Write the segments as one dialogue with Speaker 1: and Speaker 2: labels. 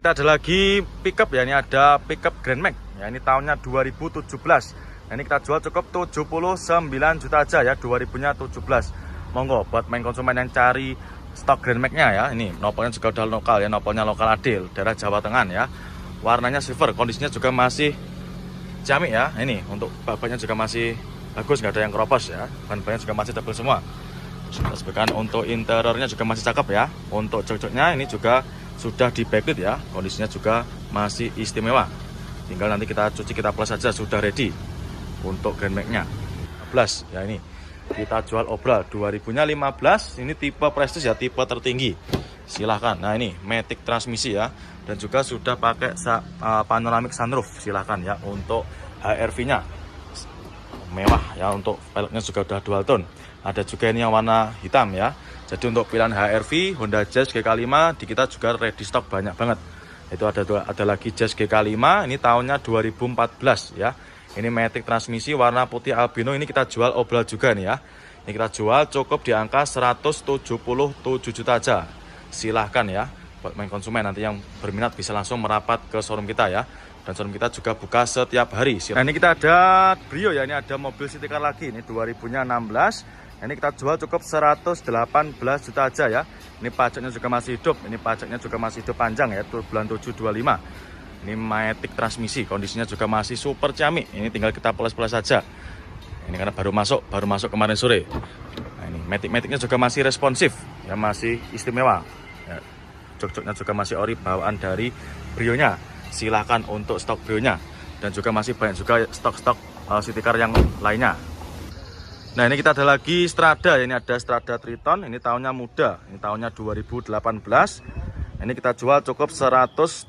Speaker 1: Kita ada lagi pickup ya, ini ada pickup Grand Max ya, ini tahunnya 2017. Nah, ini kita jual cukup 79 juta aja ya, 2000-nya 17. Monggo buat main konsumen yang cari stok Grand Max-nya ya. Ini nopolnya juga udah lokal ya, nopolnya lokal Adil, daerah Jawa Tengah ya. Warnanya silver, kondisinya juga masih ciamik ya. Ini untuk babanya juga masih bagus, nggak ada yang keropos ya. Ban-bannya juga masih tebal semua. Sebutkan untuk interiornya juga masih cakep ya. Untuk jok-joknya ini juga sudah di backlit ya, kondisinya juga masih istimewa. Tinggal nanti kita cuci, kita plus saja, sudah ready untuk Grand Max-nya. 15 ya, ini kita jual obral 2000-nya 15. Ini tipe prestige ya, tipe tertinggi. Silahkan. Nah, ini matic transmisi ya, dan juga sudah pakai panoramic sunroof. Silahkan ya. Untuk HRV-nya mewah ya, untuk peleknya juga udah dual tone. Ada juga ini yang warna hitam ya. Jadi untuk pilihan HRV, Honda Jazz GK5 di kita juga ready stock banyak banget. Itu ada lagi Jazz GK5, ini tahunnya 2014 ya. Ini matic transmisi warna putih albino, ini kita jual obral juga nih ya. Ini kita jual cukup di angka 177 juta aja. Silahkan ya, buat main konsumen nanti yang berminat bisa langsung merapat ke showroom kita ya. Dan showroom kita juga buka setiap hari. Nah, ini kita ada Brio ya, ini ada mobil city car lagi, ini 2000-nya 16. Ini kita jual cukup 118 juta aja ya. Ini pajaknya juga masih hidup. Ini pajaknya juga masih hidup panjang ya, bulan 725. Ini matic transmisi, kondisinya juga masih super ciamik. Ini tinggal kita plus-plus saja. Ini karena baru masuk kemarin sore. Nah, ini matic-maticnya juga masih responsif ya, masih istimewa. Ya, jok-joknya juga masih ori bawaan dari Brio-nya. Silahkan untuk stok Brio-nya. Dan juga masih banyak juga stok-stok city car yang lainnya. Nah, ini kita ada lagi Strada ya, ini ada Strada Triton, ini tahunnya muda, ini tahunnya 2018. Ini kita jual cukup 179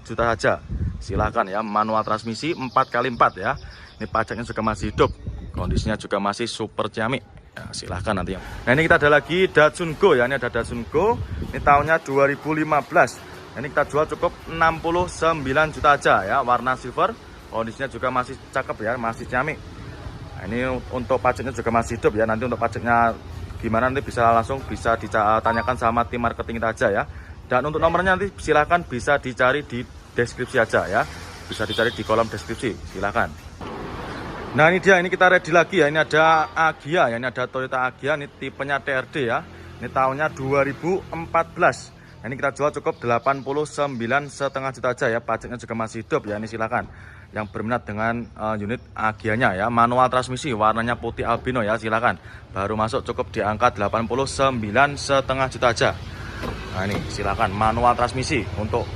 Speaker 1: juta saja. Silahkan ya, manual transmisi 4x4 ya. Ini pajaknya juga masih hidup, kondisinya juga masih super ciamik ya, silahkan nanti ya. Nah, ini kita ada lagi Datsun Go ya, ini ada Datsun Go, ini tahunnya 2015. Ini kita jual cukup 69 juta aja ya, warna silver, kondisinya juga masih cakep ya, masih ciamik. Nah, ini untuk pajaknya juga masih hidup ya. Nanti untuk pajaknya gimana nanti bisa ditanyakan sama tim marketing kita aja ya. Dan untuk nomornya nanti silahkan bisa dicari di deskripsi aja ya. Bisa dicari di kolom deskripsi, silahkan. Nah, ini dia, ini kita ready lagi ya. Ini ada Agya ya, ini ada Toyota Agya, ini tipenya TRD ya. Ini tahunnya 2014. Nah, ini kita jual cukup 89,5 juta aja ya. Pajaknya juga masih hidup ya, ini silahkan. Yang berminat dengan unit Agya-nya ya, manual transmisi warnanya putih albino ya, silakan. Baru masuk cukup di angka 89,5 juta aja. Nah, ini silakan manual transmisi. Untuk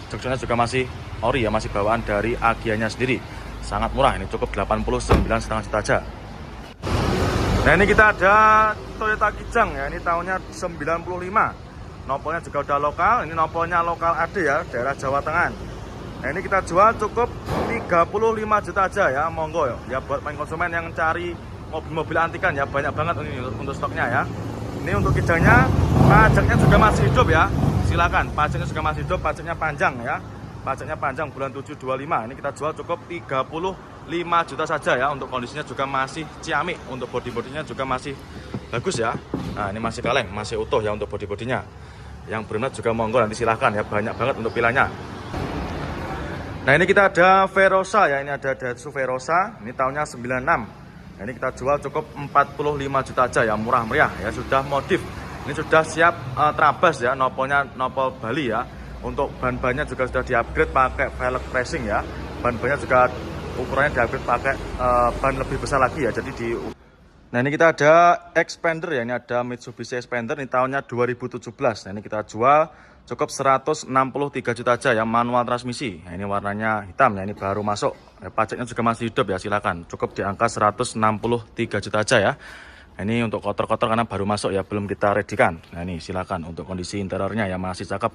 Speaker 1: joknya juga masih ori ya, masih bawaan dari Agya-nya sendiri. Sangat murah, ini cukup 89,5 juta aja. Nah, ini kita ada Toyota Kijang ya, ini tahunnya 95. Nopolnya juga udah lokal, ini nopolnya lokal AD ya, daerah Jawa Tengah. Nah, ini kita jual cukup 35 juta aja ya, monggo ya buat main konsumen yang cari mobil-mobil antikan ya, banyak banget ini untuk stoknya ya. Ini untuk Kijangnya, pajaknya juga masih hidup ya, silakan. Pajaknya juga masih hidup, pajaknya panjang ya, pajaknya panjang bulan 725. Ini kita jual cukup 35 juta saja ya, untuk kondisinya juga masih ciamik, untuk body-bodinya juga masih bagus ya. Nah, ini masih kaleng, masih utuh ya untuk body-bodinya. Yang berminat juga monggo nanti silahkan ya, banyak banget untuk pilihannya. Nah, ini kita ada Verosa ya, ini ada Daihatsu Verosa, ini tahunnya 96. Nah, ini kita jual cukup 45 juta aja ya, murah meriah ya, sudah modif. Ini sudah siap trabas ya, nopolnya nopol Bali ya. Untuk ban-bannya juga sudah di-upgrade pakai velg racing ya. Ban-bannya juga ukurannya di-upgrade pakai ban lebih besar lagi ya. Nah, ini kita ada Xpander ya, ini ada Mitsubishi Xpander, ini tahunnya 2017. Nah, ini kita jual cukup 163 juta aja ya, manual transmisi. Nah, ini warnanya hitam ya, ini baru masuk. Pajaknya juga masih hidup ya, silakan. Cukup di angka 163 juta aja ya. Nah, ini untuk kotor-kotor karena baru masuk ya, belum kita ready-kan. Nah, ini silakan untuk kondisi interiornya ya, masih cakep.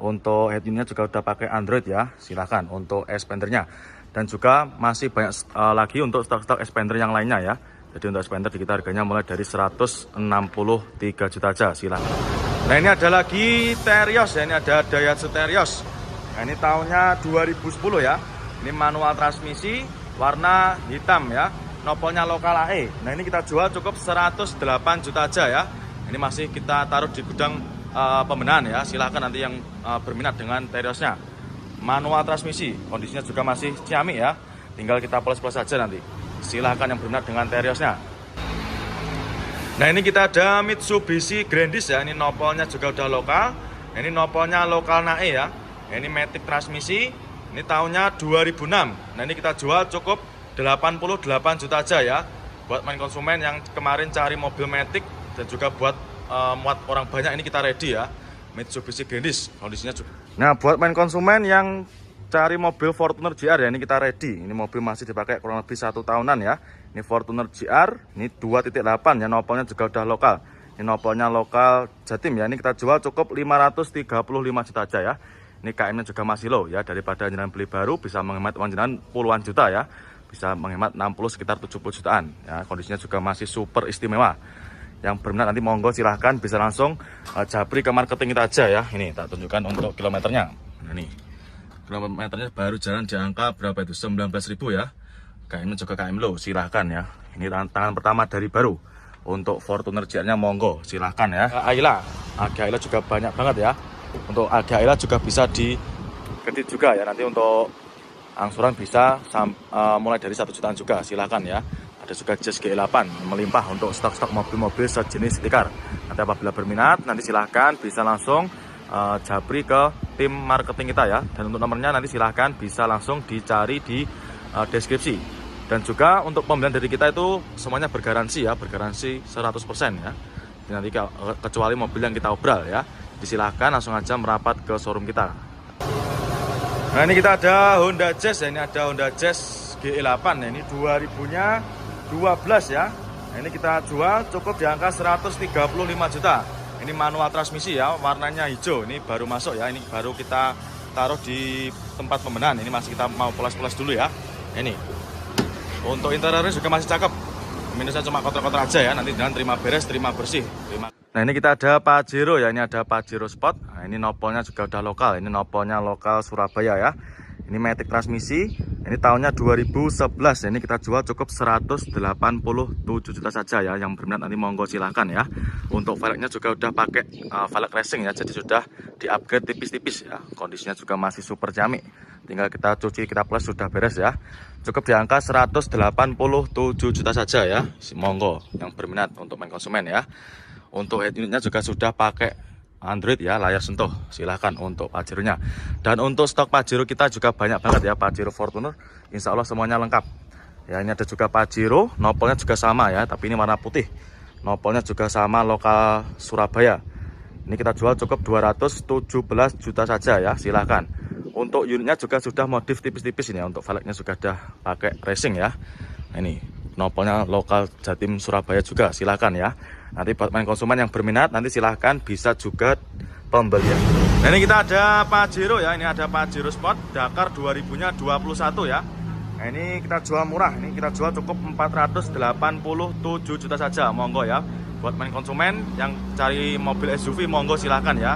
Speaker 1: Untuk head unitnya juga udah pakai Android ya, silakan untuk Xpandernya. Dan juga masih banyak lagi untuk stok-stok Xpander yang lainnya ya. Jadi untuk Xpander di kita harganya mulai dari 163 juta aja, silakan. Nah, ini ada lagi Terios ya, ini ada Daihatsu Terios. Nah, ini tahunnya 2010 ya. Ini manual transmisi, warna hitam ya. Nopolnya lokal AE. Nah, ini kita jual cukup 108 juta aja ya. Ini masih kita taruh di gudang pembenahan ya. Silahkan nanti yang berminat dengan Teriosnya. Manual transmisi, kondisinya juga masih ciamik ya. Tinggal kita plus-plus saja nanti. Silahkan yang berminat dengan Teriosnya. Nah ini kita ada Mitsubishi Grandis ya. Ini nopolnya juga udah lokal. Ini nopolnya lokal nae ya. Ini matic transmisi. Ini tahunnya 2006. Nah ini kita jual cukup 88 juta aja ya. Buat main konsumen yang kemarin cari mobil matic dan juga buat muat orang banyak, ini kita ready ya. Mitsubishi Grandis kondisinya juga. Nah buat main konsumen yang cari mobil Fortuner GR ya, ini kita ready. Ini mobil masih dipakai kurang lebih 1 tahunan ya. Ini Fortuner GR, ini 2.8 ya, nopolnya juga udah lokal. Ini nopolnya lokal Jatim ya, ini kita jual cukup 535 juta aja ya. Ini KM-nya juga masih low ya, daripada jenengan beli baru bisa menghemat uang jenengan puluhan juta ya. Bisa menghemat 60 sekitar 70 jutaan ya, kondisinya juga masih super istimewa. Yang berminat nanti monggo silahkan bisa langsung japri ke marketing kita aja ya. Ini tak tunjukkan untuk kilometernya. Nah, ini kilometernya baru jalan di angka berapa itu, 19.000 ya. KM juga KM low, silahkan ya. Ini tantangan pertama dari baru. Untuk Fortuner GR-nya monggo, silahkan ya. Ayla, Ayla juga banyak banget ya. Untuk Ayla juga bisa dikredit juga ya. Nanti untuk angsuran bisa mulai dari 1 jutaan juga, silahkan ya. Ada juga Jazz G8 melimpah untuk stok-stok mobil-mobil sejenis City Car. Nanti apabila berminat, nanti silahkan bisa langsung japri ke tim marketing kita ya. Dan untuk nomornya nanti silahkan bisa langsung dicari di deskripsi. Dan juga untuk pembelian dari kita itu semuanya bergaransi ya, bergaransi 100% ya. Jadi nanti kecuali mobil yang kita obral ya, disilahkan langsung aja merapat ke showroom kita. Nah ini kita ada Honda Jazz ya, ini ada Honda Jazz GE8 ya, ini 2000-nya 12 ya. Nah, ini kita jual cukup di angka 135 juta. Ini manual transmisi ya, warnanya hijau, ini baru masuk ya, ini baru kita taruh di tempat pembenahan. Ini masih kita mau poles-poles dulu ya. Ini untuk interiornya juga masih cakep, minusnya cuma kotor-kotor aja ya, nanti jangan terima beres, terima bersih. Nah ini kita ada Pajero ya, ini ada Pajero Sport. Nah, ini nopolnya juga udah lokal, ini nopolnya lokal Surabaya ya. Ini matic transmisi, ini tahunnya 2011. Ini kita jual cukup 187 juta saja ya. Yang berminat nanti monggo silahkan ya. Untuk velgnya juga udah pakai velg racing ya, jadi sudah di-upgrade tipis-tipis ya. Kondisinya juga masih super ciamik. Tinggal kita cuci, kita plus, sudah beres ya. Cukup di angka 187 juta saja ya. Monggo yang berminat untuk main konsumen ya. Untuk head unitnya juga sudah pakai Android ya, layar sentuh, silahkan untuk Pajero-nya. Dan untuk stok Pajero kita juga banyak banget ya, Pajero Fortuner, insya Allah semuanya lengkap ya. Ini ada juga Pajero, nopolnya juga sama ya, tapi ini warna putih. Nopolnya juga sama, lokal Surabaya. Ini kita jual cukup 217 juta saja ya, silahkan. Untuk unitnya juga sudah modif tipis-tipis ini ya, untuk velgnya juga sudah pakai racing ya. Nah, ini nopolnya lokal Jatim Surabaya juga, silahkan ya. Nanti buat main konsumen yang berminat nanti silahkan bisa juga pembelian. Nah ini kita ada Pajero ya, ini ada Pajero Sport Dakar 2000-nya 21 ya. Nah ini kita jual murah, ini kita jual cukup 487 juta saja, monggo ya. Buat main konsumen yang cari mobil SUV monggo silahkan ya.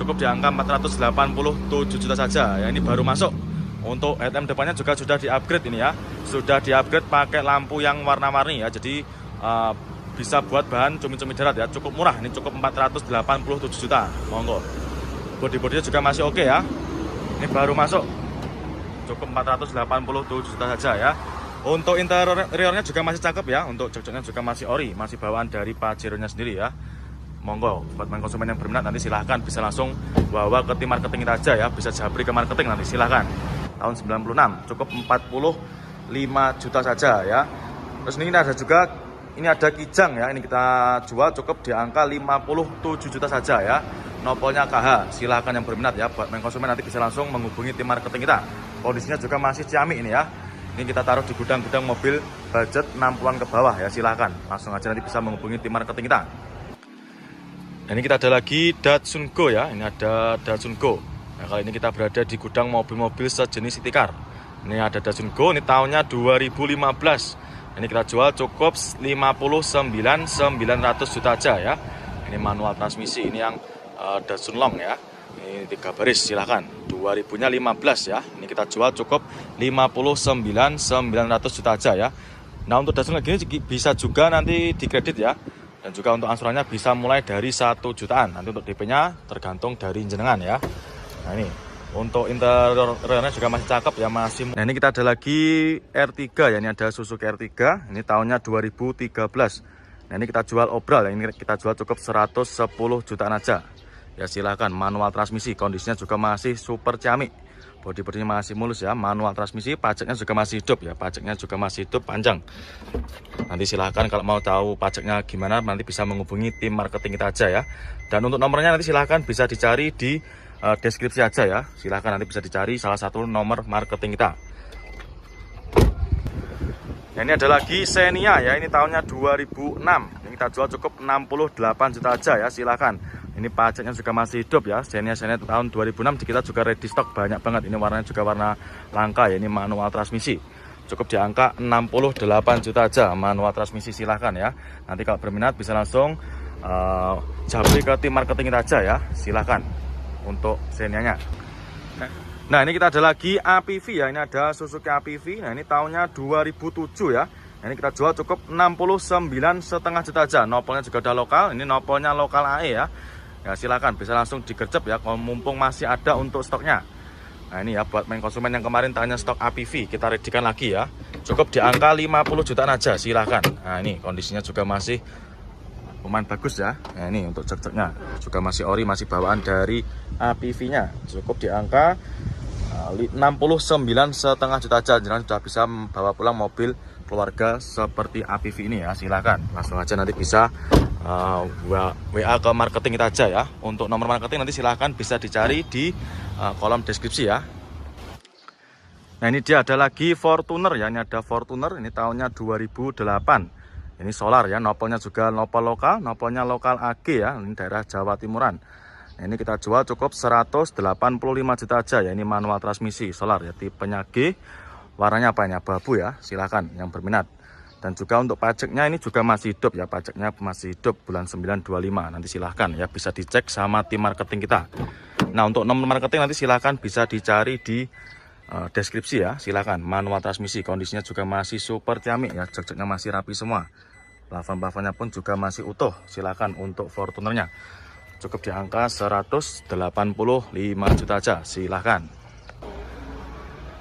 Speaker 1: Cukup di angka 487 juta saja ya, ini baru masuk. Untuk headlamp depannya juga sudah di-upgrade ini ya. Sudah di-upgrade pakai lampu yang warna-warni ya. Jadi bisa buat bahan cumi-cumi darat ya, cukup murah. Ini cukup 487 juta, monggo. Bodi-bodinya juga masih oke ya. Ini baru masuk, cukup 487 juta saja ya. Untuk interiornya juga masih cakep ya. Untuk jok-joknya juga masih ori, masih bawaan dari Pajero-nya sendiri ya. Monggo buat main konsumen yang berminat nanti silahkan bisa langsung bawa ke tim marketing kita aja ya. Bisa japri ke marketing nanti silahkan. Tahun 96 cukup 45 juta saja ya. Terus ini ada juga, ini ada Kijang ya, ini kita jual cukup di angka 57 juta saja ya. Nopolnya KH, silahkan yang berminat ya. Buat main konsumen nanti bisa langsung menghubungi tim marketing kita. Kondisinya juga masih ciamik ini ya. Ini kita taruh di gudang-gudang mobil budget 60-an ke bawah ya, silahkan. Langsung aja nanti bisa menghubungi tim marketing kita. Dan ini kita ada lagi Datsun Go ya, ini ada Datsun Go. Nah kali ini kita berada di gudang mobil-mobil sejenis City Car. Ini ada Datsun Go, ini tahunnya 2015. Ini kita jual cukup 59.900 juta aja ya. Ini manual transmisi, ini yang Datsun Long ya. Ini 3 baris silahkan. 2000-nya 15 ya. Ini kita jual cukup 59.900 juta aja ya. Nah untuk Datsun lagi ini bisa juga nanti dikredit ya. Dan juga untuk angsurannya bisa mulai dari 1 jutaan. Nanti untuk DP-nya tergantung dari jenengan ya. Nah ini untuk interiornya juga masih cakep ya, masih. Nah ini kita ada lagi R3 ya, ini ada Suzuki R3. Ini tahunnya 2013. Nah ini kita jual obral ya, ini kita jual cukup 110 jutaan aja. Ya silahkan, manual transmisi, kondisinya juga masih super ciamik. Bodi-bodinya masih mulus ya, manual transmisi, pajaknya juga masih hidup ya, pajaknya juga masih hidup panjang. Nanti silahkan kalau mau tahu pajaknya gimana, nanti bisa menghubungi tim marketing kita aja ya. Dan untuk nomornya nanti silahkan bisa dicari di deskripsi aja ya. Silahkan nanti bisa dicari salah satu nomor marketing kita. Nah, ini ada lagi Xenia ya, ini tahunnya 2006. Ini kita jual cukup 68 juta aja ya, silahkan. Ini pajaknya juga masih hidup ya. Xenia tahun 2006 kita juga ready stock banyak banget. Ini warnanya juga warna langka ya. Ini manual transmisi. Cukup di angka 68 juta aja manual transmisi, silahkan ya. Nanti kalau berminat bisa langsung japri ke tim marketing kita aja ya. Silahkan untuk Xenia-nya. Nah ini kita ada lagi APV ya. Ini ada Suzuki APV. Nah ini tahunnya 2007 ya. Nah, ini kita jual cukup 69,5 juta aja. Nopolnya juga udah lokal. Ini nopolnya lokal AE ya. Ya silakan bisa langsung digercep ya, kalau mumpung masih ada untuk stoknya. Nah ini ya buat main konsumen yang kemarin tanya stok APV, kita readikan lagi ya. Cukup di angka 50 jutaan aja, silahkan. Nah ini kondisinya juga masih lumayan bagus ya. Nah ini untuk cek-ceknya juga masih ori, masih bawaan dari APV-nya. Cukup di angka 69,5 juta aja. Jangan sudah bisa membawa pulang mobil keluarga seperti APV ini ya, silahkan. Langsung aja nanti bisa WA ke marketing kita aja ya. Untuk nomor marketing nanti silahkan bisa dicari di kolom deskripsi ya. Nah ini dia ada lagi Fortuner ya. Ini ada Fortuner, ini tahunnya 2008. Ini solar ya, nopolnya juga nopol lokal, nopolnya lokal AG ya. Ini daerah Jawa Timuran. Nah, ini kita jual cukup 185 juta aja ya. Ini manual transmisi solar ya, tipenya G. Warnanya apa ini? Abu-abu ya, silahkan yang berminat. Dan juga untuk pajaknya ini juga masih hidup ya, pajaknya masih hidup bulan 925. Nanti silahkan ya, bisa dicek sama tim marketing kita. Nah untuk nomor marketing nanti silahkan bisa dicari di deskripsi ya, silahkan. Manual transmisi, kondisinya juga masih super ciamik ya, cek-ceknya masih rapi semua. Plafon-plafonnya pun juga masih utuh, silahkan untuk Fortunernya. Cukup di angka 185 juta aja, silahkan.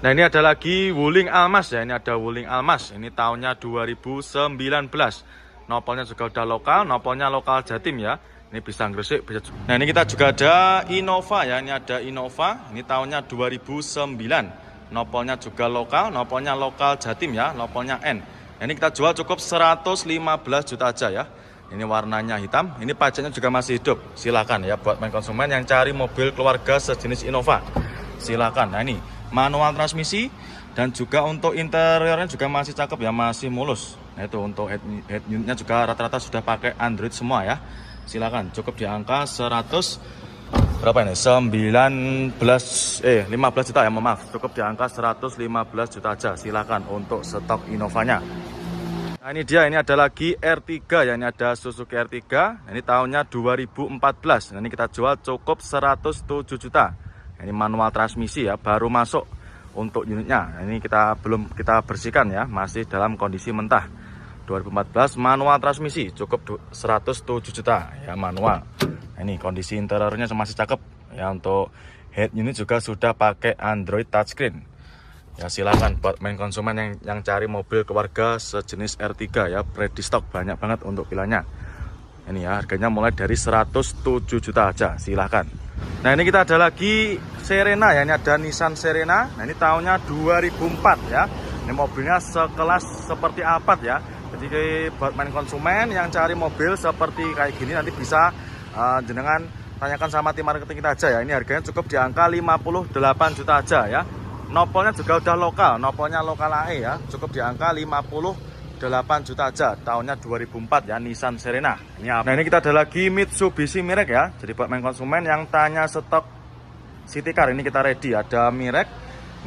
Speaker 1: Nah ini ada lagi Wuling Almas ya, ini ada Wuling Almas, ini tahunnya 2019. Nopolnya juga udah lokal, nopolnya lokal Jatim ya. Ini bisa Gresik, bisa. Nah ini kita juga ada Innova ya, ini ada Innova, ini tahunnya 2009. Nopolnya juga lokal, nopolnya lokal Jatim ya, nopolnya N. Nah, ini kita jual cukup 115 juta aja ya. Ini warnanya hitam, ini pajaknya juga masih hidup. Silakan ya buat main konsumen yang cari mobil keluarga sejenis Innova. Silakan. Nah ini manual transmisi dan juga untuk interiornya juga masih cakep ya, masih mulus. Nah itu untuk head unitnya juga rata-rata sudah pakai Android semua ya. Silakan, cukup di angka 100 berapa ini? 15 juta ya, maaf. Cukup di angka 115 juta aja. Silakan untuk stok Innovanya. Nah ini dia, ini ada lagi R3 ya, ini ada Suzuki R3. Ini tahunnya 2014. Nah, ini kita jual cukup 107 juta. Ini manual transmisi ya, baru masuk untuk unitnya. Nah, ini belum kita bersihkan ya, masih dalam kondisi mentah. 2014 manual transmisi, cukup 107 juta ya, manual. Nah, ini kondisi interiornya masih cakep ya. Untuk head unit juga sudah pakai Android touchscreen. Ya silakan buat main konsumen yang cari mobil keluarga sejenis R3 ya, ready stock banyak banget untuk pilihannya. Ini ya, harganya mulai dari 107 juta aja, silahkan. Nah ini kita ada lagi Serena ya, ini ada Nissan Serena. Nah ini tahunnya 2004 ya. Ini mobilnya sekelas seperti Alphard ya. Jadi buat main konsumen yang cari mobil seperti kayak gini nanti bisa jenengan tanyakan sama tim marketing kita aja ya. Ini harganya cukup di angka 58 juta aja ya. Nopolnya juga udah lokal, nopolnya lokal AE ya. Cukup di angka 58 juta aja. Tahunnya 2004 ya, Nissan Serena. Nah ini kita ada lagi Mitsubishi Mirage ya. Jadi buat main konsumen yang tanya stok city car, ini kita ready. Ada Mirage,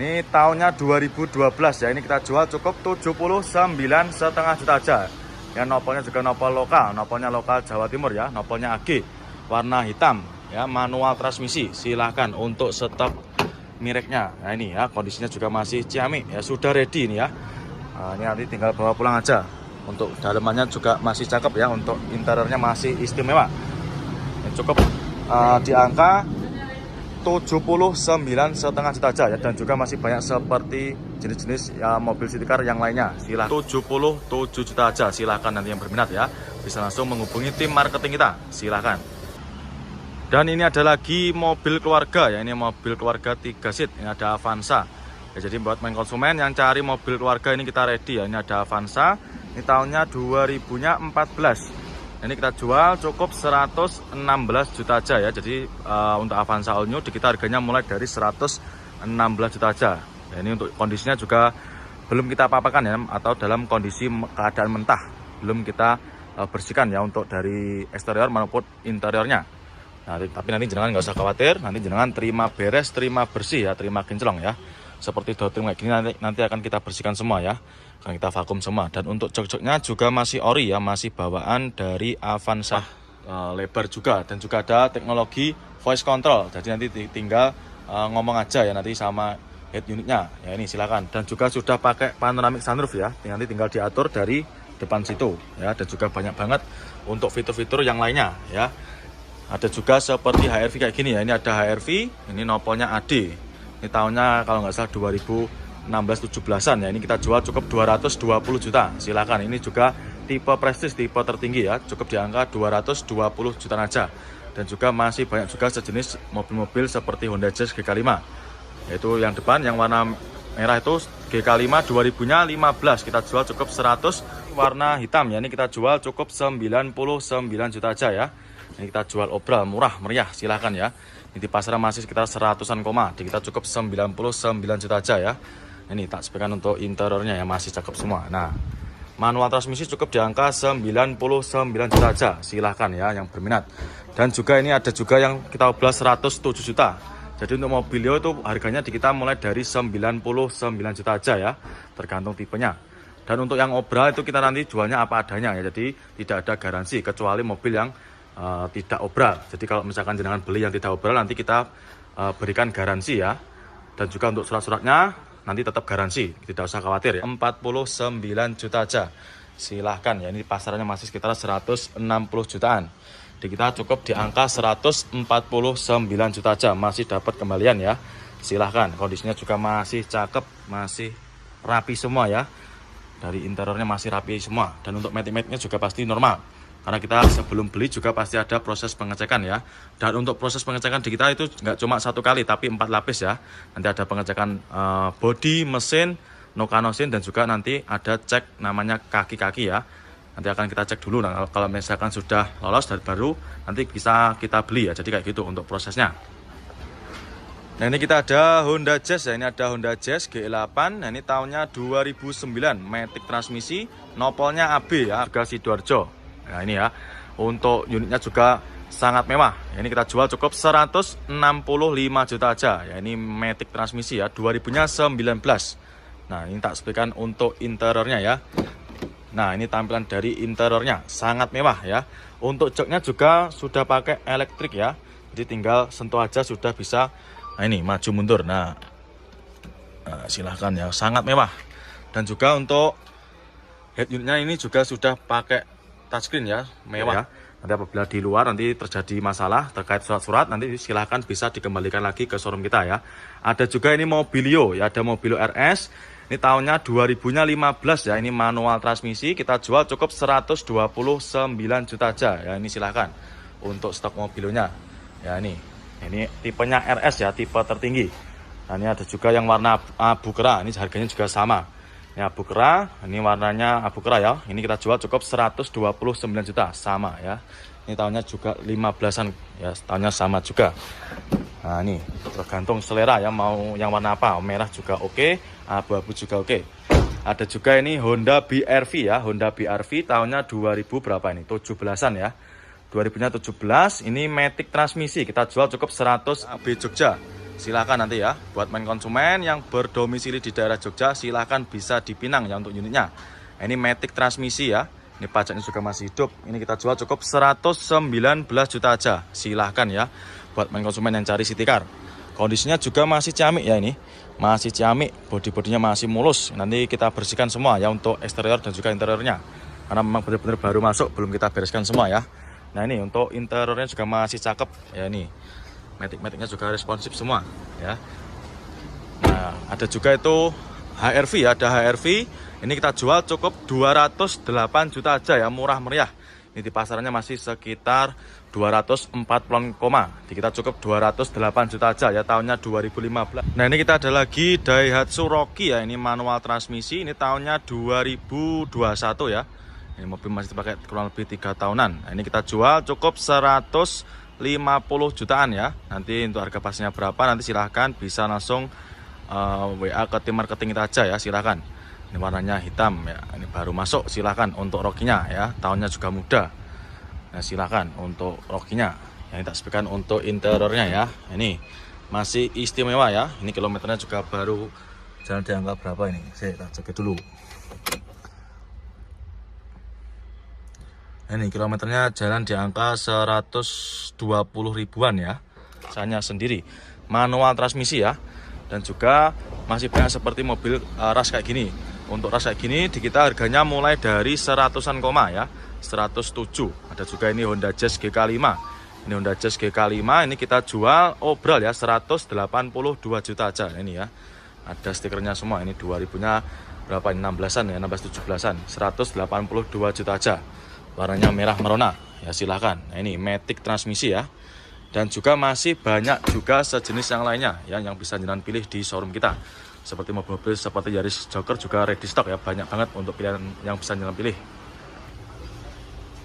Speaker 1: ini tahunnya 2012 ya. Ini kita jual cukup 79,5 juta aja. Ya nopolnya juga nopol lokal, nopolnya lokal Jawa Timur ya. Nopolnya AG, warna hitam ya, manual transmisi. Silahkan untuk stok Mirage-nya. Nah ini ya, kondisinya juga masih ciamik ya, sudah ready ini ya. Nah, ini nanti tinggal bawa pulang aja. Untuk dalamannya juga masih cakep ya, untuk interiornya masih istimewa. Cukup di angka 79,5 juta aja ya, dan juga masih banyak seperti jenis-jenis ya, mobil city car yang lainnya. Silahkan 77 juta aja, silahkan nanti yang berminat ya bisa langsung menghubungi tim marketing kita, silahkan. Dan ini ada lagi mobil keluarga ya, ini mobil keluarga 3 seat, ini ada Avanza ya. Jadi buat main konsumen yang cari mobil keluarga ini kita ready ya. Ini ada Avanza, ini tahunnya 2014. Ini kita jual cukup 116 juta aja ya. Jadi untuk Avanza All New kita harganya mulai dari 116 juta aja. Ya, ini untuk kondisinya juga belum kita apa-apakan ya, atau dalam kondisi keadaan mentah, belum kita bersihkan ya untuk dari eksterior maupun interiornya. Nah, tapi nanti jenengan nggak usah khawatir, nanti jenengan terima beres, terima bersih ya, terima kinclong ya. Seperti downstream kayak gini nanti akan kita bersihkan semua ya, akan kita vakum semua. Dan untuk jok-joknya juga masih ori ya, masih bawaan dari Avanza, lebar juga, dan juga ada teknologi voice control. Jadi nanti tinggal ngomong aja ya nanti sama head unitnya ya, ini silakan. Dan juga sudah pakai panoramic sunroof ya, nanti tinggal diatur dari depan situ ya. Dan juga banyak banget untuk fitur-fitur yang lainnya ya. Ada juga seperti HR-V kayak gini ya, ini ada HR-V, ini nopolnya AD. Ini tahunnya kalau nggak salah 2016-17an ya. Ini kita jual cukup 220 juta. Silakan. Ini juga tipe prestis, tipe tertinggi ya. Cukup di angka 220 juta aja. Dan juga masih banyak juga sejenis mobil-mobil seperti Honda Jazz GK5. Yaitu yang depan yang warna merah itu GK5 2000-nya 15. Kita jual cukup 100. Warna hitam ya. Ini kita jual cukup 99 juta aja ya. Ini kita jual obral, murah, meriah. Silakan ya. Ini di pasaran masih sekitar 100-an koma, di kita cukup 99 juta aja ya. Ini tak sepekan untuk interiornya ya, masih cakep semua. Nah, manual transmisi cukup di angka 99 juta aja, silahkan ya yang berminat. Dan juga ini ada juga yang kita obral 107 juta. Jadi untuk mobilio itu harganya di kita mulai dari 99 juta aja ya, tergantung tipenya. Dan untuk yang obral itu kita nanti jualnya apa adanya ya, jadi tidak ada garansi kecuali mobil yang tidak obral. Jadi kalau misalkan jenengan beli yang tidak obral, nanti kita berikan garansi ya. Dan juga untuk surat-suratnya nanti tetap garansi, tidak usah khawatir ya. 49 juta aja, silahkan ya. Ini pasarannya masih sekitar 160 jutaan. Di kita cukup di angka 149 juta aja, masih dapat kembalian ya. Silahkan, kondisinya juga masih cakep, masih rapi semua ya. Dari interiornya masih rapi semua. Dan untuk matic-maticnya juga pasti normal. Karena kita sebelum beli juga pasti ada proses pengecekan ya. Dan untuk proses pengecekan di kita itu nggak cuma 1 kali, tapi 4 lapis ya. Nanti ada pengecekan bodi, mesin, nokanosin, dan juga nanti ada cek namanya kaki-kaki ya. Nanti akan kita cek dulu. Nah, kalau misalkan sudah lolos dan baru, nanti bisa kita beli ya. Jadi kayak gitu untuk prosesnya. Nah, ini kita ada Honda Jazz ya. Ini ada Honda Jazz G8. Nah, ini tahunnya 2009, matic transmisi, nopolnya AB ya, harga Sidoarjo. Nah, ini ya, untuk unitnya juga sangat mewah. Ini kita jual cukup 165 juta aja. Ya, ini matic transmisi ya, 2000-nya 19. Nah, ini tak sepikan untuk interiornya ya. Nah, ini tampilan dari interiornya sangat mewah ya. Untuk joknya juga sudah pakai elektrik ya. Jadi tinggal sentuh aja sudah bisa. Nah, ini maju mundur. Nah, silahkan ya, sangat mewah. Dan juga untuk head unitnya ini juga sudah pakai touchscreen ya, mewah ya. Nanti apabila di luar nanti terjadi masalah terkait surat-surat, nanti silahkan bisa dikembalikan lagi ke showroom kita ya. Ada juga ini Mobilio ya, ada Mobilio RS. Ini tahunnya 2000-nya 15 ya, ini manual transmisi, kita jual cukup 129 juta aja ya. Ini silahkan untuk stok Mobilionya ya. Ini tipenya RS ya, tipe tertinggi. Nah, ini ada juga yang warna abu kera, ini harganya juga sama. Ini abu kera, ini warnanya abu kera ya. Ini kita jual cukup 129 juta, sama ya. Ini tahunnya juga 15-an ya, tahunnya sama juga. Nah, ini tergantung selera ya, mau yang warna apa. Merah juga oke, abu-abu juga oke. Ada juga ini Honda BR-V ya, Honda BR-V tahunnya 2000 berapa ini? 17-an ya. 2000-nya 17, ini matic transmisi, kita jual cukup 100 AB Jogja. Silakan nanti ya, buat main konsumen yang berdomisili di daerah Jogja, silakan bisa dipinang ya untuk unitnya. Ini matic transmisi ya, ini pajaknya juga masih hidup. Ini kita jual cukup 119 juta aja. Silahkan ya, buat main konsumen yang cari city car. Kondisinya juga masih ciamik ya, ini masih ciamik, bodi-bodinya masih mulus. Nanti kita bersihkan semua ya untuk eksterior dan juga interiornya. karena memang benar-benar baru masuk, belum kita bereskan semua ya. Nah ini untuk interiornya juga masih cakep ya, ini matic-maticnya juga responsif semua ya. Nah ada juga itu HRV ya, ada HRV. Ini kita jual cukup 208 juta aja ya, murah meriah. Ini di pasarannya masih sekitar 240 koma. Di kita cukup 208 juta aja ya, tahunnya 2015. Nah ini kita ada lagi Daihatsu Rocky ya, ini manual transmisi. Ini tahunnya 2021 ya. Ini mobil masih dipakai kurang lebih 3 tahunan. Nah ini kita jual cukup 150 jutaan ya. Nanti untuk harga pastinya berapa nanti silahkan bisa langsung WA ke tim marketing kita aja ya, silahkan. Ini warnanya hitam ya, ini baru masuk, silahkan untuk Rocky-nya ya, tahunnya juga muda. Nah silahkan untuk Rocky-nya. Yang kita sepikan untuk interiornya ya, ini masih istimewa ya. Ini kilometernya juga baru jalan di angka berapa ini, saya cek dulu. Ini kilometernya jalan di angka 120 ribuan ya, hanya sendiri, manual transmisi ya. Dan juga masih banyak seperti mobil ras kayak gini. Untuk ras kayak gini di kita harganya mulai dari 100-an koma ya, 107. Ada juga ini Honda Jazz GK5. Ini Honda Jazz GK5 ini kita jual obral ya 182 juta aja ini ya. Ada stikernya semua, ini 2000-nya berapa ini, 16-an ya, 16-17-an, 182 juta aja. Warnanya merah merona ya, silahkan. Nah ini matic transmisi ya. Dan juga masih banyak juga sejenis yang lainnya ya, yang bisa jenengan pilih di showroom kita. Seperti mobil-mobil seperti Yaris Joker juga ready stock ya, banyak banget untuk pilihan yang bisa jenengan pilih.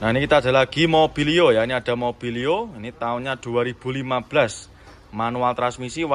Speaker 1: Nah ini kita ada lagi Mobilio ya, ini ada Mobilio, ini tahunnya 2015, manual transmisi.